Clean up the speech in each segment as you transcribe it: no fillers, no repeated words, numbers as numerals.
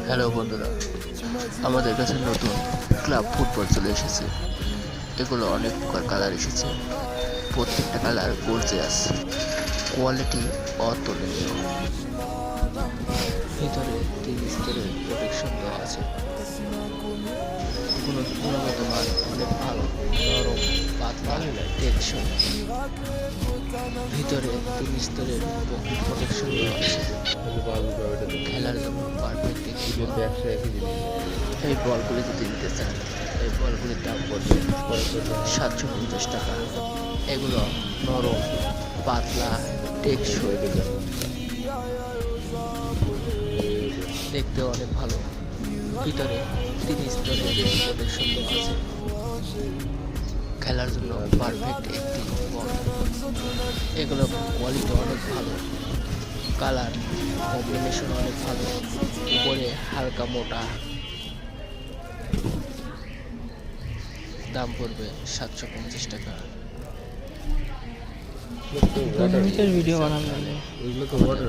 Hello বন্ধুরা, আমাদের কাছে নতুন ক্লাব ফুটবল চলে এসেছে। এগুলো অনেক কালার এসেছে, প্রত্যেকটা কালার গর্জিয়াস, কোয়ালিটি অতুলনীয়। ভিতরে 3 স্তরের প্রোটেকশন দেওয়া আছে। কোনো গুণগত মান অনেক ভালো, নরম, পাতলা, টেকসই। ভিতরে 3 স্তরের প্রোটেকশন দেওয়া আছে। খেলার জন্য পারফেক্ট একটি বল। এই বলগুলি যদি নিতে চান, এই বলগুলির দাম পড়বে 750 টাকা। এগুলো নরম, পাতলা, টেকসই, দেখতে অনেক ভালো। ভিতরে 3 স্তরের প্রোটেকশন দেওয়া আছে। খেলার জন্য পারফেক্ট একটি বল। এগুলো কোয়ালিটি অনেক ভালো, কালার কম্বিনেশন অনেক ভালো, উপরে হালকা মোটা। দাম পড়বে 750 টাকা। ভিডিও বানানো অনেক ভালো, পড়বে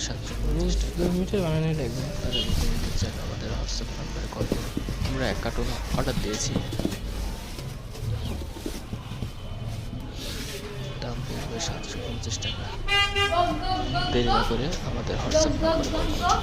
750 টাকা। বানানো লাগবে। আমাদের হোয়াটসঅ্যাপ নাম্বারে কল করুন। আমরা 1 কার্টন অর্ডার দিয়েছি, দাম পড়বে 750 টাকা। দেরি না করে আমাদের হোয়াটসঅ্যাপ নাম্বারে কল করুন।